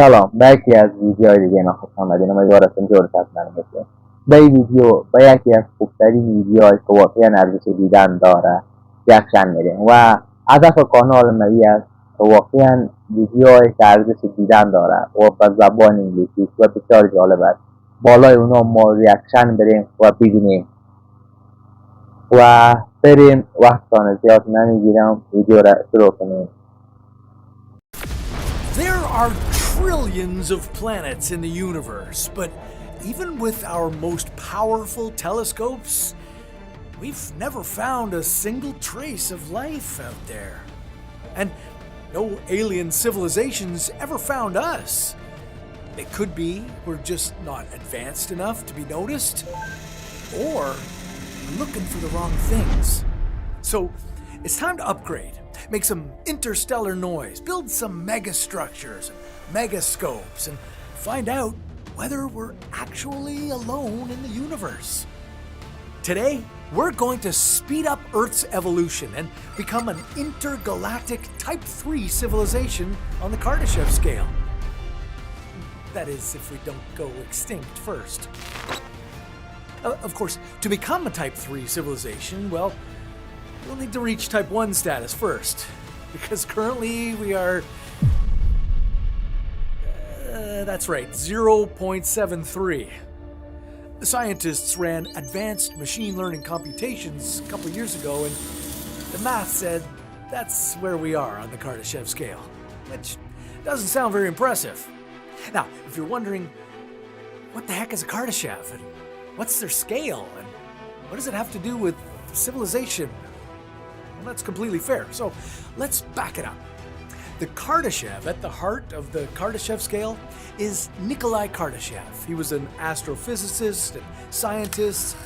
سلام، به یکی از ویدیوهای دیگه من خوش آمدین. امیدوارم جورتت من بشه. به این ویدیو به یکی از خوبترین ویدیوهای که واقعا ارزش دیدن داره ریاکشن میدیم و هدف کانال من است که واقعا ویدیوهای که ارزش دیدن داره و به زبان انگلیسی و بسیار جالب است بالای اونا ما ریاکشن بریم و ببینیم و بریم. وقتان زیاد نمیگیرم، ویدیو را شروع کنیم. There are trillions of planets in the universe, but even with our most powerful telescopes, we've never found a single trace of life out there. And no alien civilizations ever found us. It could be we're just not advanced enough to be noticed, or we're looking for the wrong things. So it's time to upgrade. Make some interstellar noise, build some megastructures and megascopes, and find out whether we're actually alone in the universe. Today, we're going to speed up Earth's evolution and become an intergalactic Type 3 civilization on the Kardashev scale. That is, if we don't go extinct first. Of course, to become a Type 3 civilization, well, we'll need to reach Type 1 status first, because currently we are... that's right, 0.73. The scientists ran advanced machine learning computations a couple years ago, and the math said that's where we are on the Kardashev scale, which doesn't sound very impressive. Now, if you're wondering, what the heck is a Kardashev, and what's their scale, and what does it have to do with civilization? Well, that's completely fair, so let's back it up. The Kardashev, at the heart of the Kardashev scale, is Nikolai Kardashev. He was an astrophysicist and scientist,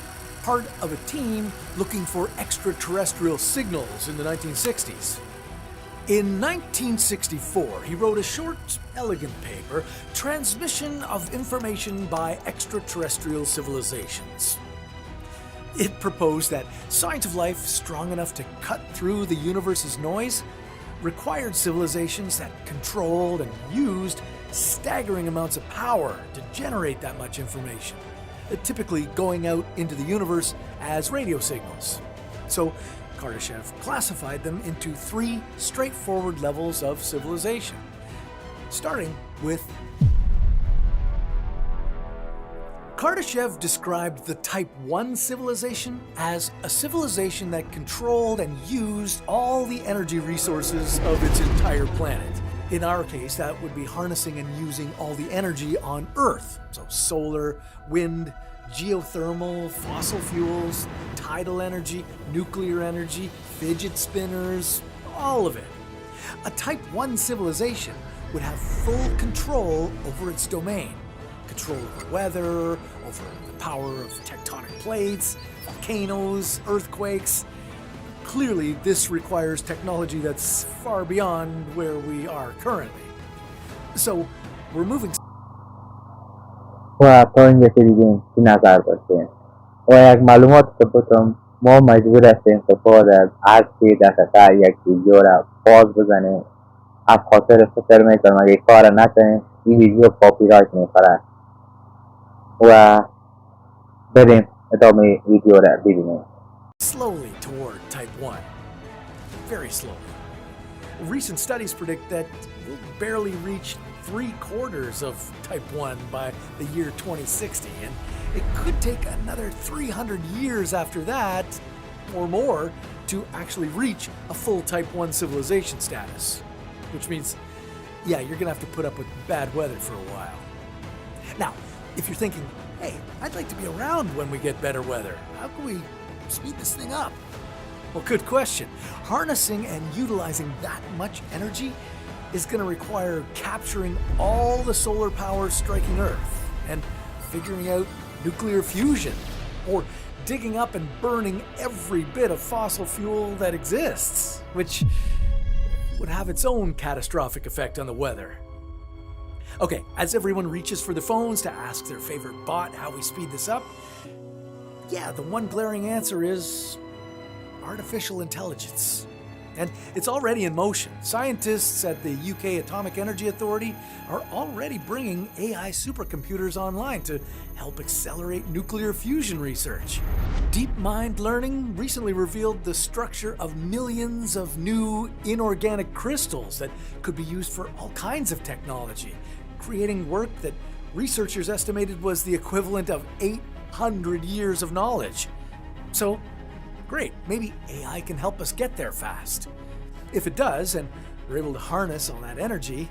part of a team looking for extraterrestrial signals in the 1960s. In 1964, he wrote a short, elegant paper, Transmission of Information by Extraterrestrial Civilizations. It proposed that signs of life strong enough to cut through the universe's noise required civilizations that controlled and used staggering amounts of power to generate that much information, typically going out into the universe as radio signals. So Kardashev classified them into three straightforward levels of civilization, starting with Kardashev described the Type 1 civilization as a civilization that controlled and used all the energy resources of its entire planet. In our case, that would be harnessing and using all the energy on Earth. So solar, wind, geothermal, fossil fuels, tidal energy, nuclear energy, fidget spinners, all of it. A Type 1 civilization would have full control over its domain. Control over weather, over the power of tectonic plates, volcanoes, earthquakes. Clearly, this requires technology that's far beyond where we are currently. So, we're moving... و تا اینجا که دیدیم چی نظر باشه و یک معلومات که بودم ما مجبور هستیم که بعد از هر 3 دقیقه یک ویدیو را باز بزنیم از خاطر فکر میکنم اگه کار نکنیم این ویدیو کاپی رایت میخوره و بریم ادامه ویدیو را ببینیم. Slowly toward Type 1. Very slowly. Recent studies predict that we'll barely reach 3/4 of Type 1 by the year 2060, and it could take another 300 years after that, or more, to actually reach a full Type 1 civilization status. Which means, yeah, you're gonna have to put up with bad weather for a while. Now, if you're thinking, hey, I'd like to be around when we get better weather, how can we speed this thing up? Well, good question. Harnessing and utilizing that much energy is going to require capturing all the solar power striking Earth and figuring out nuclear fusion, or digging up and burning every bit of fossil fuel that exists, which would have its own catastrophic effect on the weather. Okay, as everyone reaches for the phones to ask their favorite bot how we speed this up, yeah, the one glaring answer is artificial intelligence. And it's already in motion. Scientists at the UK Atomic Energy Authority are already bringing AI supercomputers online to help accelerate nuclear fusion research. DeepMind Learning recently revealed the structure of millions of new inorganic crystals that could be used for all kinds of technology, creating work that researchers estimated was the equivalent of 800 years of knowledge. So, great, maybe AI can help us get there fast. If it does, and we're able to harness all that energy,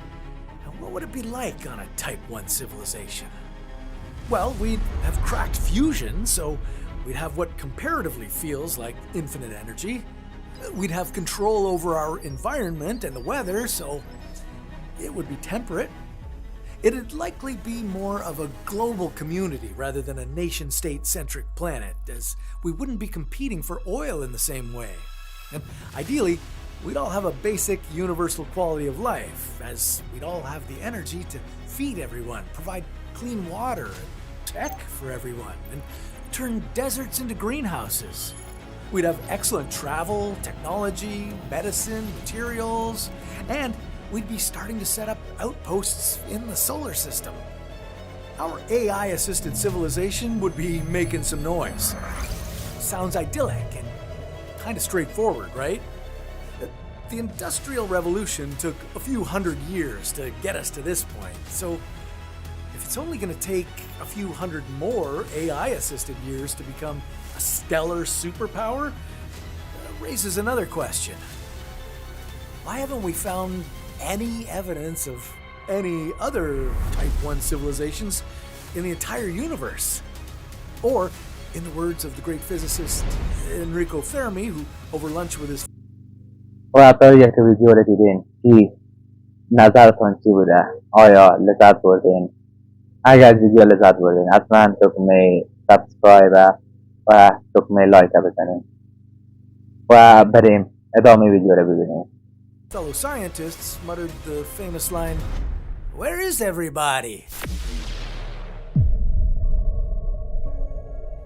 what would it be like on a Type 1 civilization? Well, we'd have cracked fusion, so we'd have what comparatively feels like infinite energy. We'd have control over our environment and the weather, so it would be temperate. It'd likely be more of a global community rather than a nation-state-centric planet, as we wouldn't be competing for oil in the same way. And ideally, we'd all have a basic universal quality of life, as we'd all have the energy to feed everyone, provide clean water and tech for everyone, and turn deserts into greenhouses. We'd have excellent travel, technology, medicine, materials, and we'd be starting to set up outposts in the solar system. Our AI-assisted civilization would be making some noise. Sounds idyllic and kind of straightforward, right? The Industrial Revolution took a few hundred years to get us to this point, so if it's only going to take a few hundred more AI-assisted years to become a stellar superpower, raises another question. Why haven't we found any evidence of any other Type 1 civilizations in the entire universe? Or, in the words of the great physicist Enrico Fermi, who over lunch with his مرتب یک ویدیو رو دیدین چی نظرتون چی بوده؟ آیا لذت بردین؟ اگر از ویدیو لذت بردین حتما دکمه سابسکرایب و دکمه لایک بزنین و بریم ادامه ویدیو رو ببینیم. fellow scientists muttered the famous line, "Where is everybody?"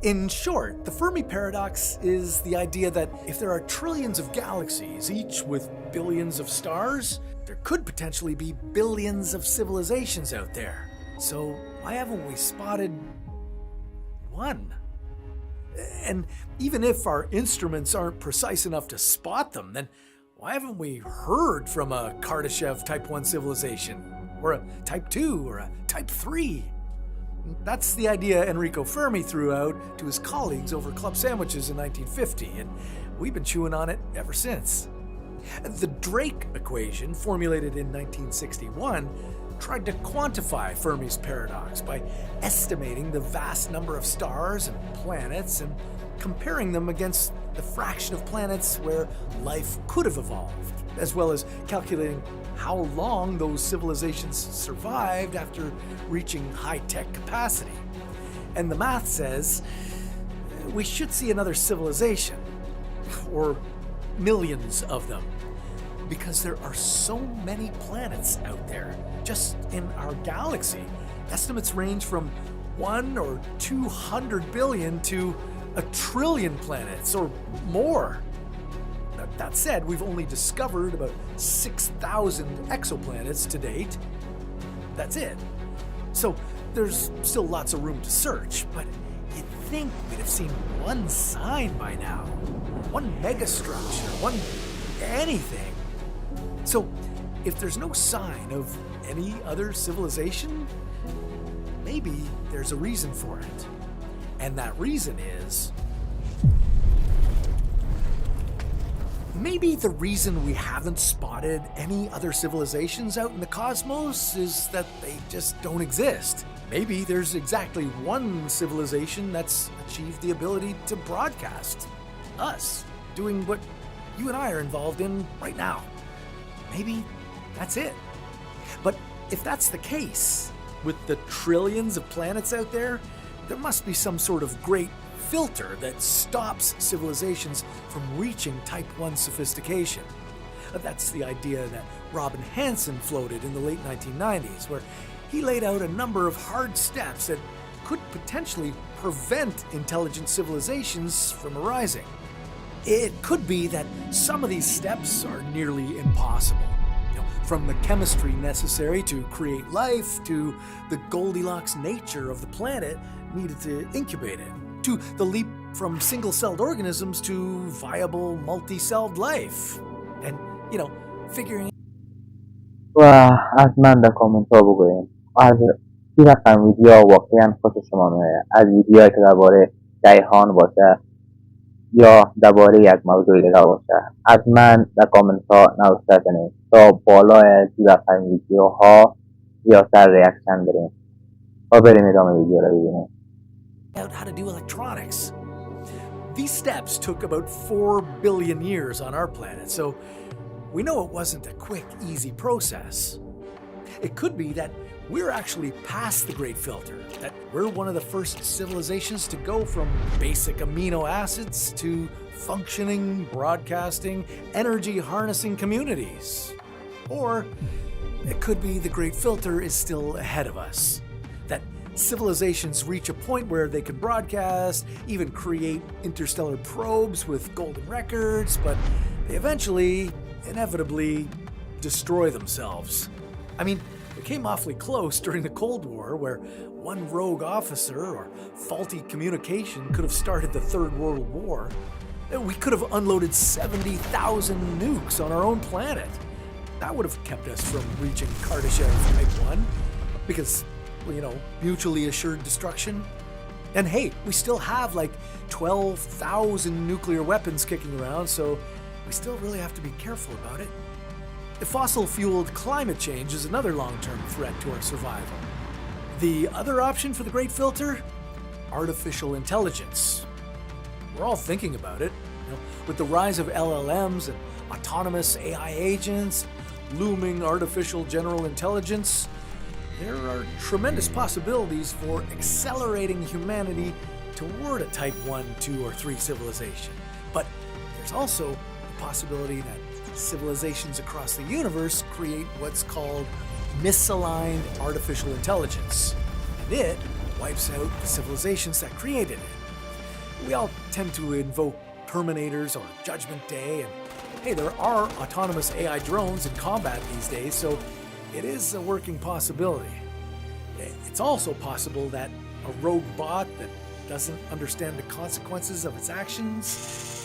In short, the Fermi paradox is the idea that if there are trillions of galaxies, each with billions of stars, there could potentially be billions of civilizations out there. So why haven't we spotted one? And even if our instruments aren't precise enough to spot them, then why haven't we heard from a Kardashev Type 1 civilization? Or a Type 2? Or a Type 3? That's the idea Enrico Fermi threw out to his colleagues over club sandwiches in 1950, and we've been chewing on it ever since. The Drake equation, formulated in 1961, tried to quantify Fermi's paradox by estimating the vast number of stars and planets and comparing them against the fraction of planets where life could have evolved, as well as calculating how long those civilizations survived after reaching high-tech capacity. And the math says we should see another civilization, or millions of them, because there are so many planets out there just in our galaxy. Estimates range from 1 or 200 billion to 1 trillion planets or more. That said, we've only discovered about 6,000 exoplanets to date. That's it. So there's still lots of room to search, but you'd think we'd have seen one sign by now. One megastructure, one anything. So if there's no sign of any other civilization, maybe there's a reason for it. And that reason is, maybe the reason we haven't spotted any other civilizations out in the cosmos is that they just don't exist. Maybe there's exactly one civilization that's achieved the ability to broadcast. Us, doing what you and I are involved in right now. Maybe that's it. But if that's the case, with the trillions of planets out there, there must be some sort of great filter that stops civilizations from reaching Type 1 sophistication. That's the idea that Robin Hanson floated in the late 1990s, where he laid out a number of hard steps that could potentially prevent intelligent civilizations from arising. It could be that some of these steps are nearly impossible. From the chemistry necessary to create life, to the Goldilocks nature of the planet needed to incubate it, to the leap from single-celled organisms to viable multi-celled life. And, figuring... و حتما در کامنت ها بگویم از چی رقم ویدیو واقعا خوش شما میاد، از ویدیوهایی که درباره کیهان باشه یا درباره یک موضوع دیگه باشه. از من در کامنت ها نوشته کنید تا بالای چی رقم ویدیوها یا سر ریاکشن بریم و بریم ادامه ویدیو رو ببینیم. Out how to do electronics. These steps took about 4 billion years on our planet, so we know it wasn't a quick, easy process. It could be that we're actually past the Great Filter, that we're one of the first civilizations to go from basic amino acids to functioning, broadcasting, energy-harnessing communities. Or it could be the Great Filter is still ahead of us, that civilizations reach a point where they can broadcast, even create interstellar probes with golden records, but they eventually, inevitably, destroy themselves. I mean, it came awfully close during the Cold War, where one rogue officer or faulty communication could have started the Third World War. We could have unloaded 70,000 nukes on our own planet. That would have kept us from reaching Kardashev Type 1, because, mutually assured destruction. And hey, we still have like 12,000 nuclear weapons kicking around, so we still really have to be careful about it. Fossil-fueled climate change is another long-term threat to our survival. The other option for the Great Filter? Artificial intelligence. We're all thinking about it. With the rise of LLMs and autonomous AI agents, looming artificial general intelligence, there are tremendous possibilities for accelerating humanity toward a Type 1, 2, or 3 civilization. But there's also the possibility that civilizations across the universe create what's called misaligned artificial intelligence, and it wipes out the civilizations that created it. We all tend to invoke Terminators or Judgment Day, and hey, there are autonomous AI drones in combat these days, so it is a working possibility. It's also possible that a rogue bot that doesn't understand the consequences of its actions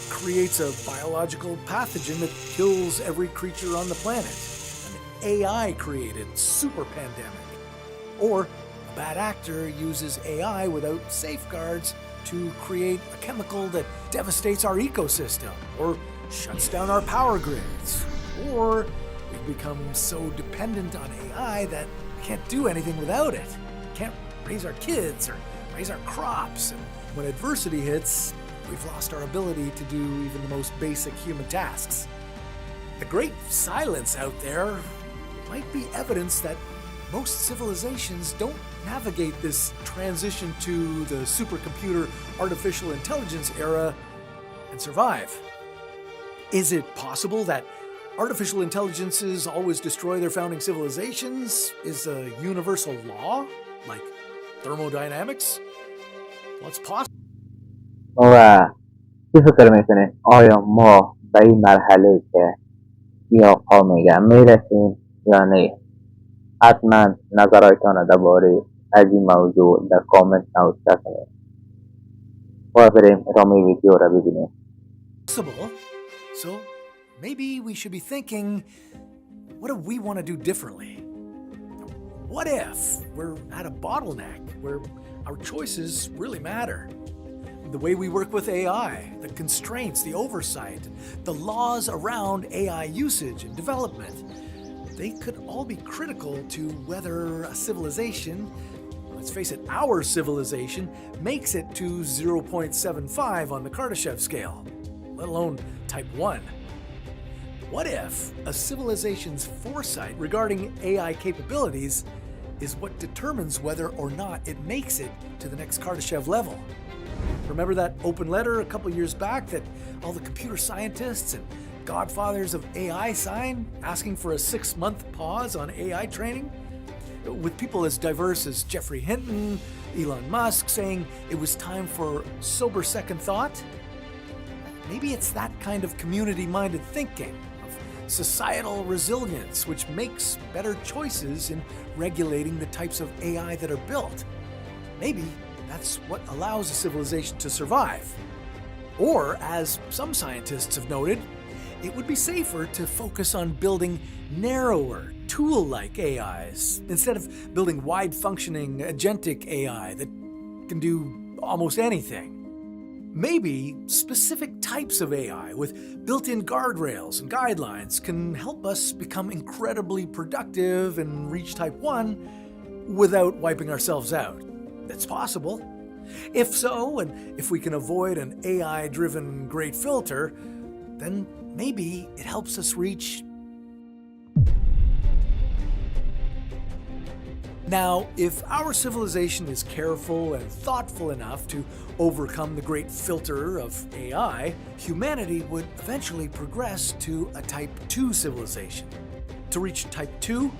creates a biological pathogen that kills every creature on the planet. An AI-created super pandemic. Or a bad actor uses AI without safeguards to create a chemical that devastates our ecosystem, or shuts down our power grids. Or we've become so dependent on AI that we can't do anything without it. Can't raise our kids or raise our crops, and when adversity hits, we've lost our ability to do even the most basic human tasks. The great silence out there might be evidence that most civilizations don't navigate this transition to the supercomputer artificial intelligence era and survive. Is it possible that artificial intelligences always destroy their founding civilizations? Is a universal law, like thermodynamics? Well, it's possible. و چی فکر میکنید آیا ما به این مرحله که یا آقا میگم میرسیم یا نه؟ حتما نظرهایتان درباره از این موضوع در کامنت نوشته کنید و بریم ادامه ویدیو را ببینیم. So maybe we should be thinking, what do we want to do differently? What if we're at a bottleneck where our choices really matter? The way we work with AI, the constraints, the oversight, the laws around AI usage and development, they could all be critical to whether a civilization, let's face it, our civilization, makes it to 0.75 on the Kardashev scale, let alone Type 1. What if a civilization's foresight regarding AI capabilities is what determines whether or not it makes it to the next Kardashev level? Remember that open letter a couple years back that all the computer scientists and godfathers of AI signed, asking for a 6-month pause on AI training? With people as diverse as Jeffrey Hinton, Elon Musk saying it was time for sober second thought? maybe it's that kind of community-minded thinking, of societal resilience, which makes better choices in regulating the types of AI that are built. Maybe that's what allows a civilization to survive. Or, as some scientists have noted, it would be safer to focus on building narrower, tool-like AIs, instead of building wide-functioning, agentic AI that can do almost anything. Maybe specific types of AI with built-in guardrails and guidelines can help us become incredibly productive and reach Type 1 without wiping ourselves out. It's possible. If so, and if we can avoid an AI-driven great filter, then maybe it helps us reach. Now, if our civilization is careful and thoughtful enough to overcome the great filter of AI, humanity would eventually progress to a Type 2 civilization. To reach Type 2,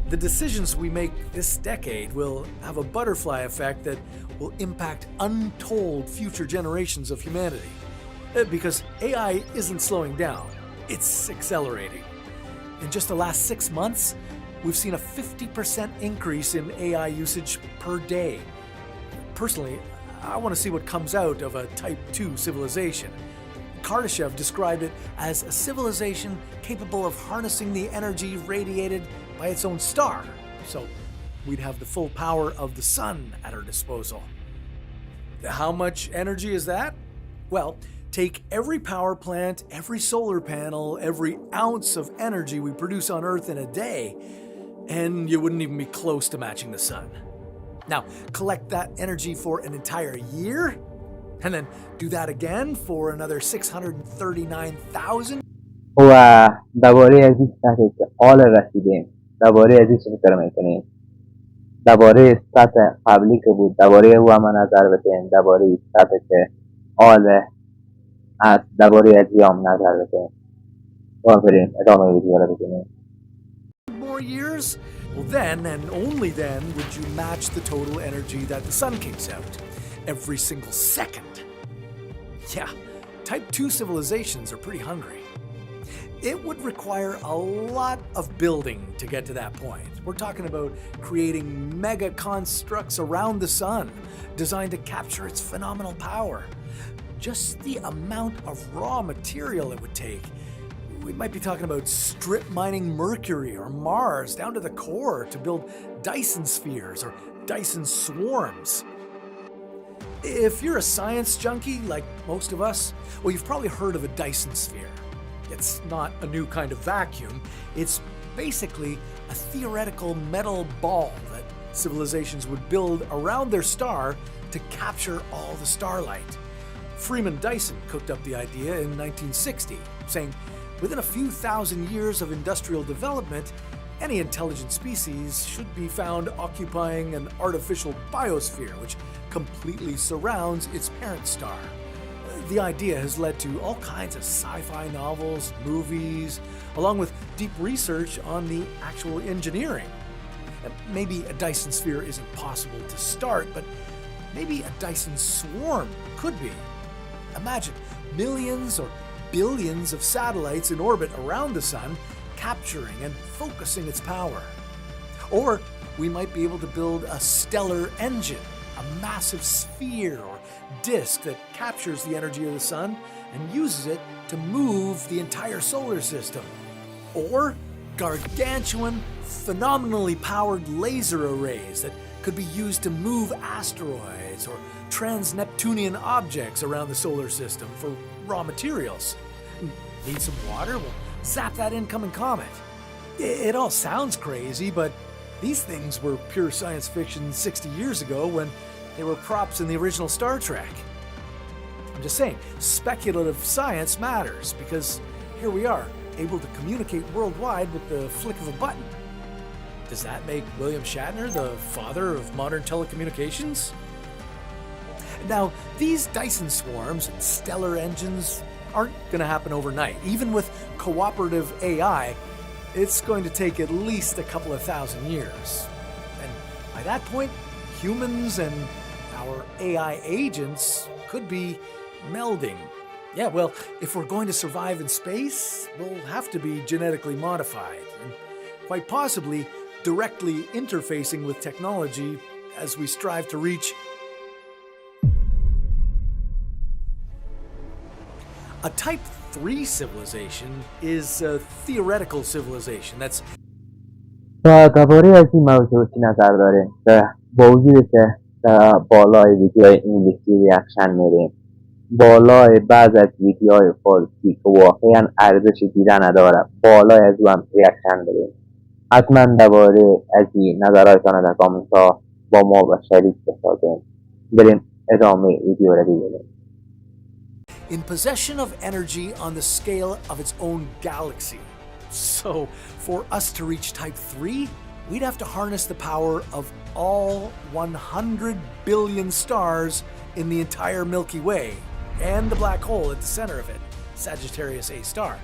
the decisions we make this decade will have a butterfly effect that will impact untold future generations of humanity. Because AI isn't slowing down, it's accelerating. In just the last 6 months, we've seen a 50% increase in AI usage per day. Personally, I want to see what comes out of a Type 2 civilization. Kardashev described it as a civilization capable of harnessing the energy radiated by its own star. So we'd have the full power of the sun at our disposal. How much energy is that? Well, take every power plant, every solar panel, every ounce of energy we produce on Earth in a day, and you wouldn't even be close to matching the sun. Now, collect that energy for an entire year, and then do that again for another 639,000. و درباره از این سطح که حال رسیدیم، درباره از این فکر میکنیم، درباره سطح قبلی که بود، درباره او هم نظر بدیم، درباره سطح که حال است، درباره از هم نظر بدیم. بریم ادامه ویدیو رو ببینیم. More years? Well, then and only then would you match the total energy that the sun kicks out every single second. Yeah, Type 2 civilizations are pretty hungry. It would require a lot of building to get to that point. We're talking about creating mega constructs around the sun, designed to capture its phenomenal power. Just the amount of raw material it would take. We might be talking about strip mining Mercury or Mars down to the core to build Dyson spheres or Dyson swarms. If you're a science junkie like most of us, well, you've probably heard of a Dyson sphere. It's not a new kind of vacuum. It's basically a theoretical metal ball that civilizations would build around their star to capture all the starlight. Freeman Dyson cooked up the idea in 1960, saying, within a few thousand years of industrial development, any intelligent species should be found occupying an artificial biosphere which completely surrounds its parent star. The idea has led to all kinds of sci-fi novels, movies, along with deep research on the actual engineering. Maybe a Dyson sphere isn't possible to start, but maybe a Dyson swarm could be. Imagine millions or billions of satellites in orbit around the sun, capturing and focusing its power. Or we might be able to build a stellar engine, a massive sphere or disk that captures the energy of the sun and uses it to move the entire solar system. Or gargantuan, phenomenally powered laser arrays that could be used to move asteroids or trans-Neptunian objects around the solar system for raw materials. Need some water? Well, zap that incoming comet. It all sounds crazy, but these things were pure science fiction 60 years ago when they were props in the original Star Trek. I'm just saying, speculative science matters because here we are, able to communicate worldwide with the flick of a button. Does that make William Shatner the father of modern telecommunications? Now, these Dyson swarms and stellar engines aren't going to happen overnight. Even with cooperative AI, it's going to take at least a couple of thousand years. And by that point, humans and our AI agents could be melding, Yeah, well, if we're going to survive in space, we'll have to be genetically modified, and quite possibly directly interfacing with technology as we strive to reach a Type 3 civilization is a theoretical civilization that's و درباره از این موضوع چی نظر داریم که با وجود که بالای ویدیوهای انگلیسی ریاکشن میریم، بالای بعض از ویدیوهای فارسی که واقعا ارزش دیدن نداره بالای از او هم ریاکشن بریم، حتما درباره از این نظرهایتان در کامنت ها با ما و شریک بسازیم. بریم ادامه ویدیو رو ببینیم. in possession of energy on the scale of its own galaxy. So, for us to reach Type 3, we'd have to harness the power of all 100 billion stars in the entire Milky Way and the black hole at the center of it, Sagittarius A star,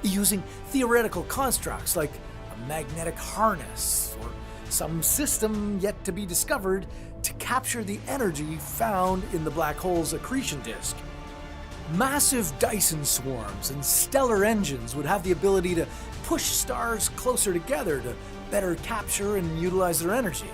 using theoretical constructs like a magnetic harness or some system yet to be discovered to capture the energy found in the black hole's accretion disk. Massive Dyson swarms and stellar engines would have the ability to push stars closer together to better capture and utilize their energy.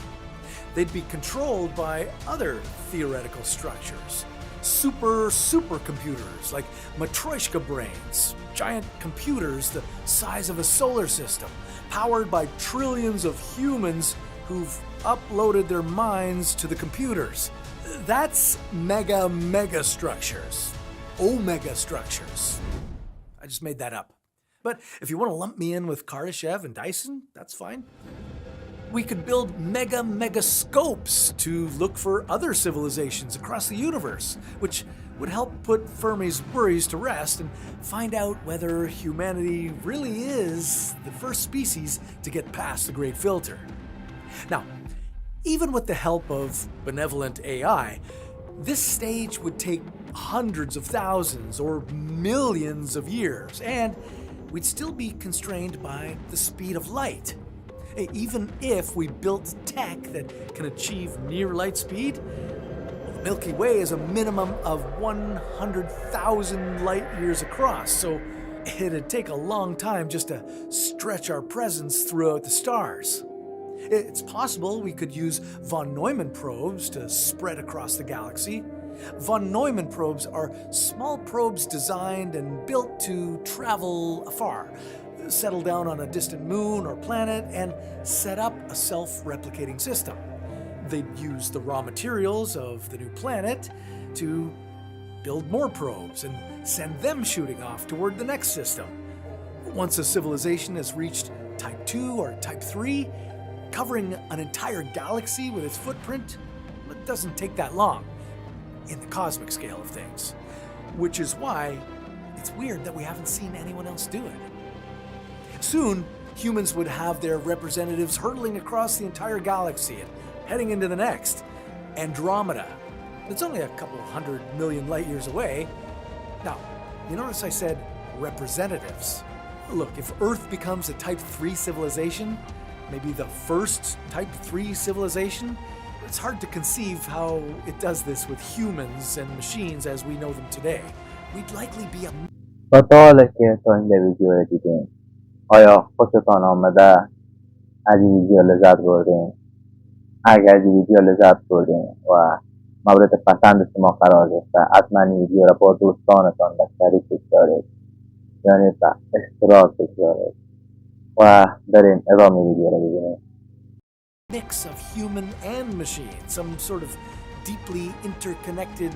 They'd be controlled by other theoretical structures. Supercomputers like Matryoshka brains, giant computers the size of a solar system, powered by trillions of humans who've uploaded their minds to the computers. That's mega structures. Omega structures. I just made that up. But if you want to lump me in with Kardashev and Dyson, that's fine. We could build megascopes to look for other civilizations across the universe, which would help put Fermi's worries to rest and find out whether humanity really is the first species to get past the Great Filter. Now, even with the help of benevolent AI, this stage would take hundreds of thousands or millions of years, and we'd still be constrained by the speed of light. Even if we built tech that can achieve near light speed, the Milky Way is a minimum of 100,000 light years across, so it'd take a long time just to stretch our presence throughout the stars. It's possible we could use von Neumann probes to spread across the galaxy. Von Neumann probes are small probes designed and built to travel afar, settle down on a distant moon or planet, and set up a self-replicating system. They'd use the raw materials of the new planet to build more probes and send them shooting off toward the next system. Once a civilization has reached Type 2 or Type 3, covering an entire galaxy with its footprint, it doesn't take that long in the cosmic scale of things, which is why it's weird that we haven't seen anyone else do it. Soon, humans would have their representatives hurtling across the entire galaxy and heading into the next, Andromeda. It's only a couple 100 million light years away. Now, you notice I said representatives. Look, if Earth becomes a Type 3 civilization, maybe the first Type 3 civilization, it's hard to conceive how it does this with humans and machines as we know them today. We'd likely be a... با سواله که تا این ویدیو رو دیدیم، آیا خوشتان آمده؟ از این ویدیو لذت بردیم؟ اگر از این ویدیو لذت بردیم و مورد پسند شما قرار گرفته، حتما این ویدیو رو با دوستانتان و شریک بگذارید، یعنی به اشتراک بگذارید و بریم ادامه ویدیو رو ببینیم. Mix of human and machine, some sort of deeply interconnected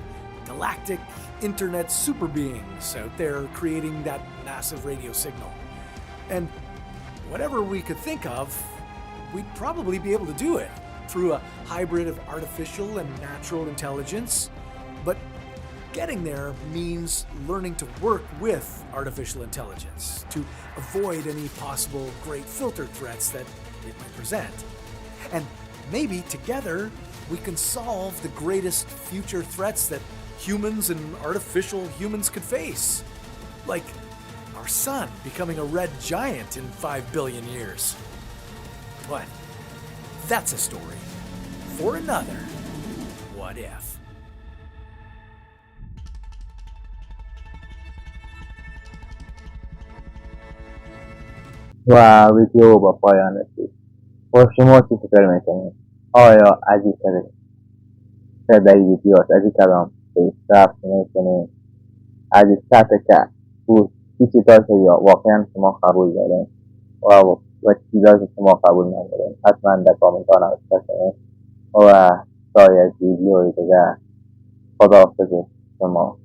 galactic internet super beings out there creating that massive radio signal. And whatever we could think of, we'd probably be able to do it through a hybrid of artificial and natural intelligence. But getting there means learning to work with artificial intelligence to avoid any possible great filter threats that it might present. And maybe together we can solve the greatest future threats that humans and artificial humans could face. Like our sun becoming a red giant in 5 billion years. But that's a story for another What If. و ویدیو با پایان رسید. با شما چی فکر میکنید؟ آیا از این صدای ویدیوات از این کلام پیشرفت میکنید؟ از این سطح که بود چیزی داشته یا واقعا شما قبول دارید و چیزایی که شما قبول ندارید؟ حتما در کامنت ها نوشته کنید و تا از ویدیوی دیگه خداحافظ شما.